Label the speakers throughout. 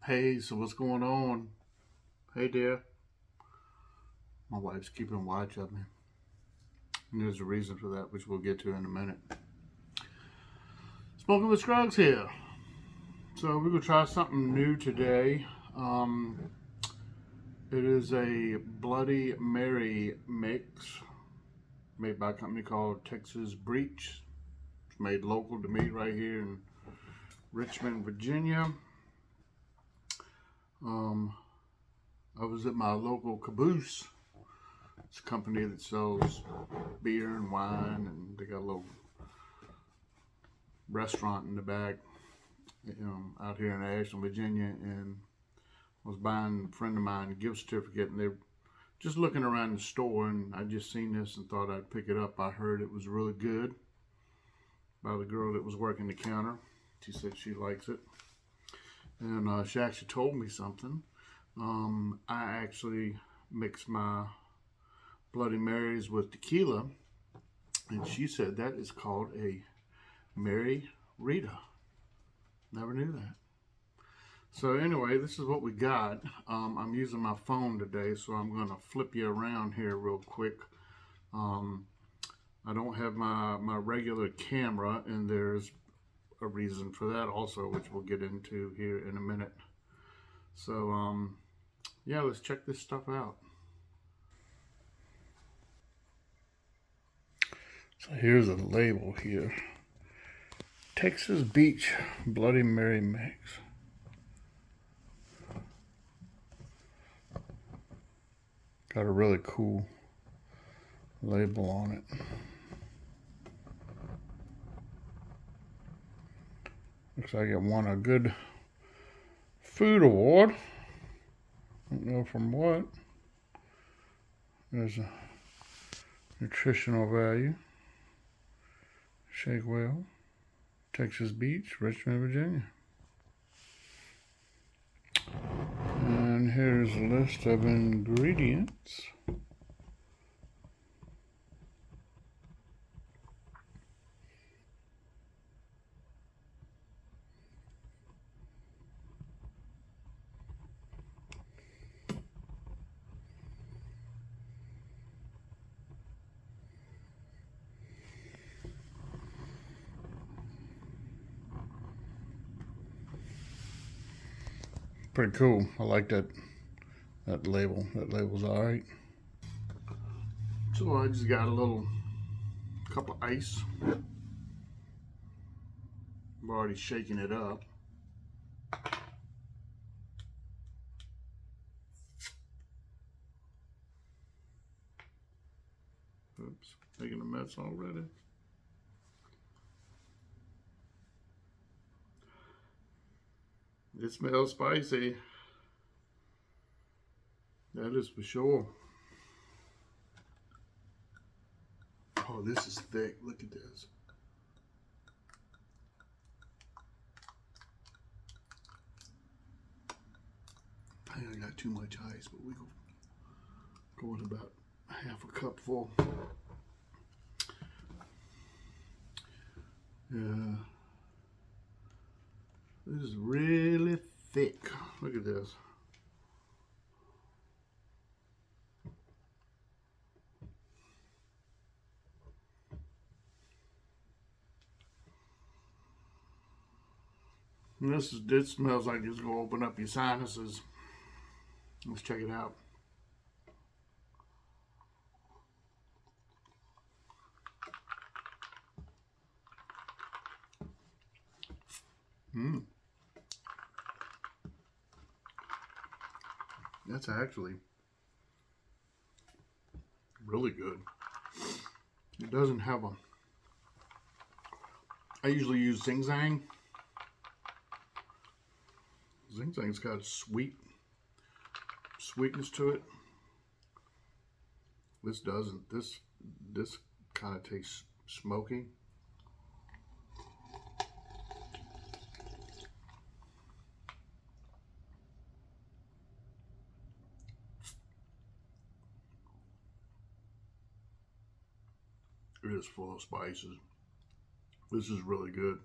Speaker 1: Hey, so what's going on? Hey, dear. My wife's keeping watch of me. And there's a reason for that, which we'll get to in a minute. Smoking with Scruggs here. So we're going to try something new today. It is a Bloody Mary mix made by a company called Texas Breach. It's made local to me right here in Richmond, Virginia. I was at my local Caboose. It's a company that sells beer and wine, and they got a little restaurant in the back, out here in Ashland, Virginia. And I was buying a friend of mine a gift certificate, and they're just looking around the store, and I just seen this and thought I'd pick it up. I heard it was really good by the girl that was working the counter. She said she likes it, and she actually told me something. I actually mix my Bloody Marys with tequila, and she said that is called a Mary Rita. Never knew that. So anyway, this is what we got. I'm using my phone today, so I'm going to flip you around here real quick. I don't have my regular camera, and there's a reason for that also, which we'll get into here in a minute. So yeah, let's check this stuff out. So here's a label here. Texas Beach Bloody Mary Mix. Got a really cool label on it. Looks like it won a good food award. Don't know from what. There's a nutritional value. Shake well. Texas Beach, Richmond, Virginia. And here's a list of ingredients. Pretty cool. I like that label. That label's alright. So I just got a little cup of ice. I'm already shaking it up. Oops, making a mess already. It smells spicy. That is for sure. Oh, this is thick. Look at this. I think I got too much ice, but we go with about half a cup full. Yeah. This is really thick. Look at this. And this smells like it's gonna open up your sinuses. Let's check it out. That's actually really good. It doesn't have a. I usually use Zing Zang. Zing Zang's got a sweetness to it. This doesn't. This kind of tastes smoky. It is full of spices. This is really good.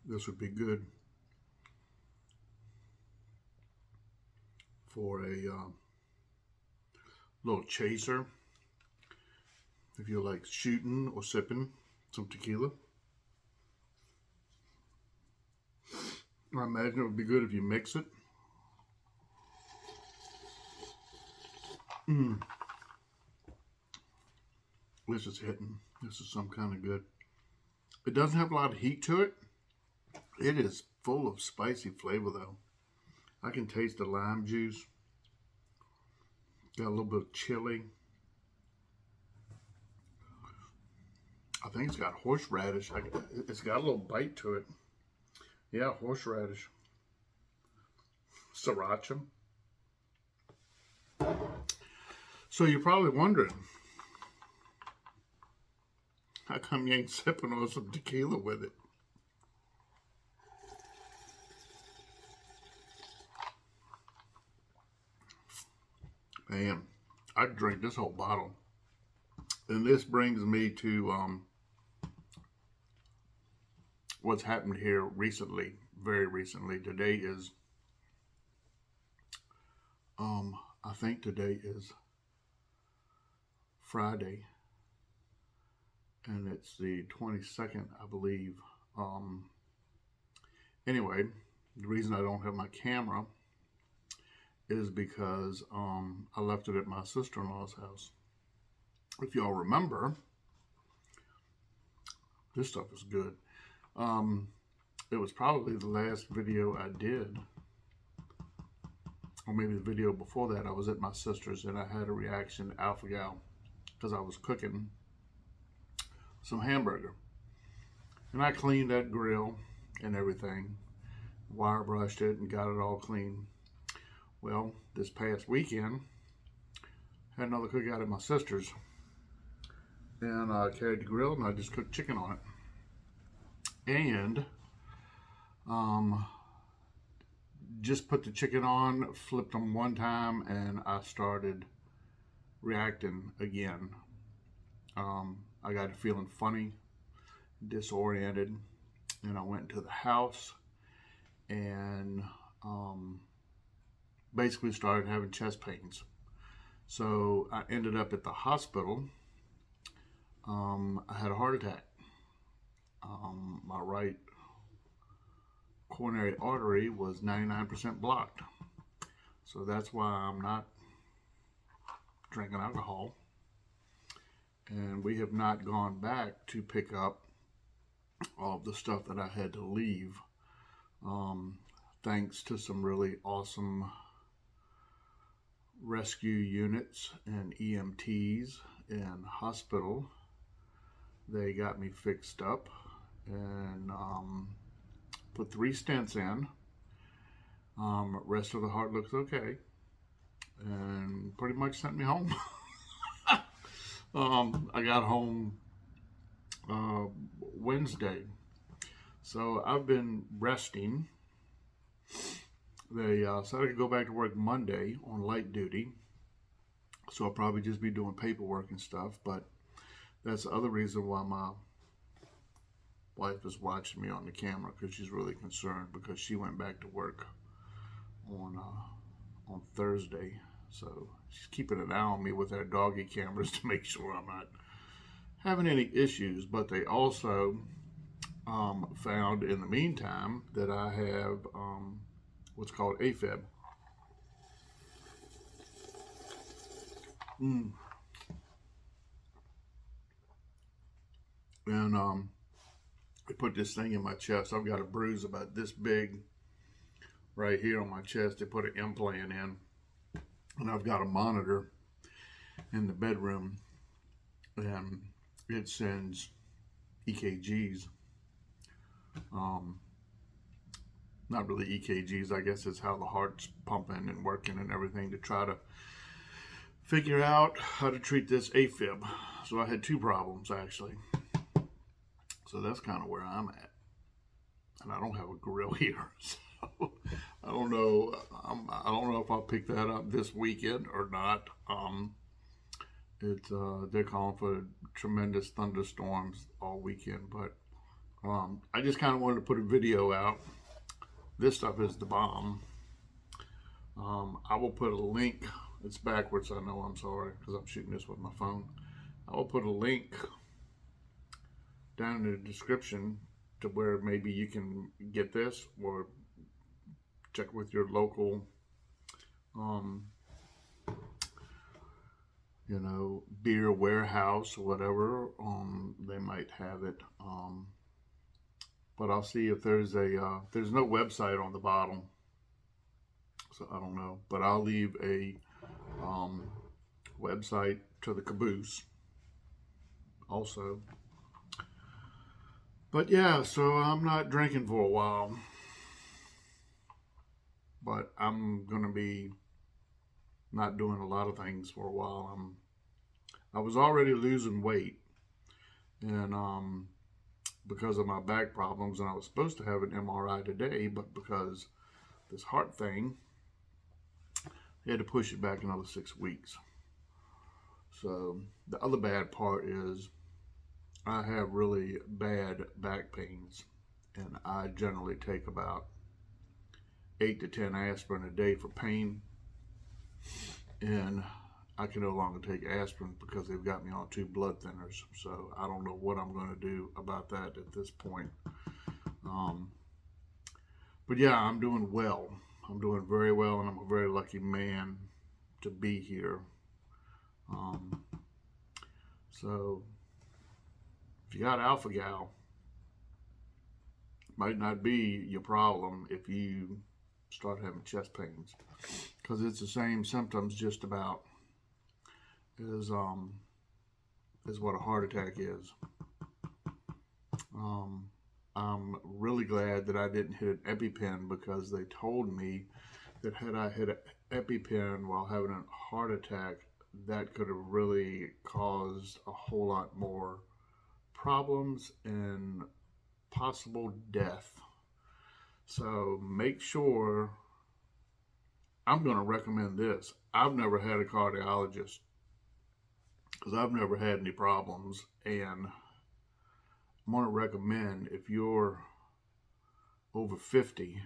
Speaker 1: This would be good for a little chaser. If you like shooting or sipping some tequila. I imagine it would be good if you mix it. This is hitting. This is some kind of good. It doesn't have a lot of heat to it. It is full of spicy flavor though. I can taste the lime juice. Got a little bit of chili. I think it's got horseradish. It's got a little bite to it. Yeah, horseradish. Sriracha. So you're probably wondering, how come you ain't sipping on some tequila with it? Man, I'd drink this whole bottle. And this brings me to what's happened here recently, very recently. Today is, I think today is Friday, and it's the 22nd, I believe. Anyway, the reason I don't have my camera is because I left it at my sister-in-law's house. If y'all remember, this stuff is good. It was probably the last video I did, or maybe the video before that. I was at my sister's and I had a reaction to alpha-gal because I was cooking some hamburger. And I cleaned that grill and everything, wire brushed it and got it all clean. Well, this past weekend, had another cookout at my sister's, and I carried the grill and I just cooked chicken on it. And just put the chicken on, flipped them one time, and I started reacting again. I got feeling funny, disoriented, and I went into the house and basically started having chest pains. So I ended up at the hospital. I had a heart attack. My right coronary artery was 99% blocked. So that's why I'm not drinking alcohol. And we have not gone back to pick up all of the stuff that I had to leave. Thanks to some really awesome rescue units and EMTs and hospital. They got me fixed up and put 3 stents in. Rest of the heart looks okay, and pretty much sent me home. I got home Wednesday, so I've been resting. They said I could go back to work Monday on light duty, so I'll probably just be doing paperwork and stuff, but that's the other reason why my wife is watching me on the camera, because she's really concerned, because she went back to work on Thursday. So she's keeping an eye on me with her doggy cameras to make sure I'm not having any issues. But they also found in the meantime that I have what's called AFib. And they put this thing in my chest. I've got a bruise about this big right here on my chest. They put an implant in, and I've got a monitor in the bedroom, and it sends EKGs. Not really EKGs, I guess it's how the heart's pumping and working and everything, to try to figure out how to treat this AFib. So I had 2 problems actually. So that's kind of where I'm at. And I don't have a grill here. So I don't know. I don't know if I'll pick that up this weekend or not. They're calling for tremendous thunderstorms all weekend. But I just kind of wanted to put a video out. This stuff is the bomb. I will put a link. It's backwards, I know, I'm sorry, because I'm shooting this with my phone. I will put a link down in the description to where maybe you can get this, or check with your local, um, beer warehouse or whatever. They might have it. But I'll see if there's no website on the bottom, so I don't know. But I'll leave a website to the Caboose also. But yeah, so I'm not drinking for a while, but I'm gonna be not doing a lot of things for a while. I was already losing weight, and because of my back problems, and I was supposed to have an MRI today, but because this heart thing, they had to push it back another 6 weeks. So the other bad part is I have really bad back pains, and I generally take about 8 to 10 aspirin a day for pain, and I can no longer take aspirin because they've got me on 2 blood thinners. So I don't know what I'm going to do about that at this point. But yeah, I'm doing well. I'm doing very well, and I'm a very lucky man to be here. So if you got alpha gal, it might not be your problem if you start having chest pains, because it's the same symptoms just about as what a heart attack is. I'm really glad that I didn't hit an EpiPen, because they told me that had I hit an EpiPen while having a heart attack, that could have really caused a whole lot more problems and possible death. So make sure, I'm going to recommend this. I've never had a cardiologist because I've never had any problems, and I'm going to recommend, if you're over 50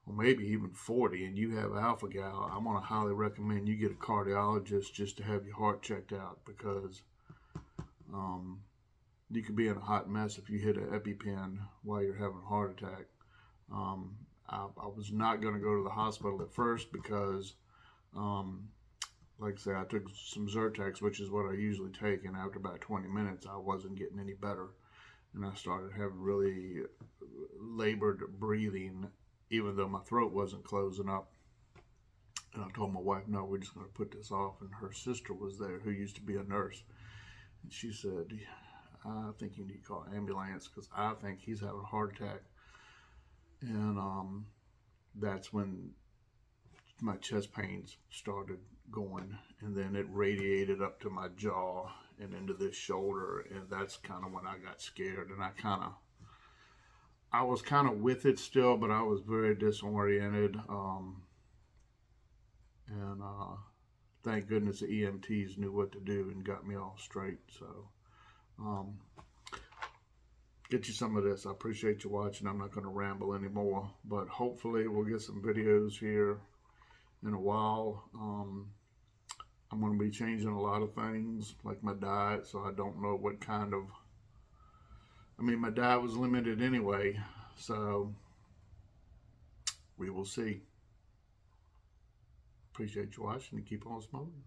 Speaker 1: or maybe even 40 and you have alpha gal, I'm going to highly recommend you get a cardiologist just to have your heart checked out, because you could be in a hot mess if you hit an EpiPen while you're having a heart attack. I was not going to go to the hospital at first because, like I say, I took some Zyrtex, which is what I usually take, and after about 20 minutes, I wasn't getting any better. And I started having really labored breathing, even though my throat wasn't closing up. And I told my wife, no, we're just going to put this off. And her sister was there, who used to be a nurse. And she said, I think you need to call an ambulance, because I think he's having a heart attack. And that's when my chest pains started going, and then it radiated up to my jaw and into this shoulder, and that's kind of when I got scared, and I was kind of with it still, but I was very disoriented, and thank goodness the EMTs knew what to do and got me all straight. So get you some of this. I appreciate you watching. I'm not going to ramble anymore, but hopefully we'll get some videos here in a while. I'm going to be changing a lot of things, like my diet, so I don't know what kind of, my diet was limited anyway, so we will see. Appreciate you watching, and keep on smoking.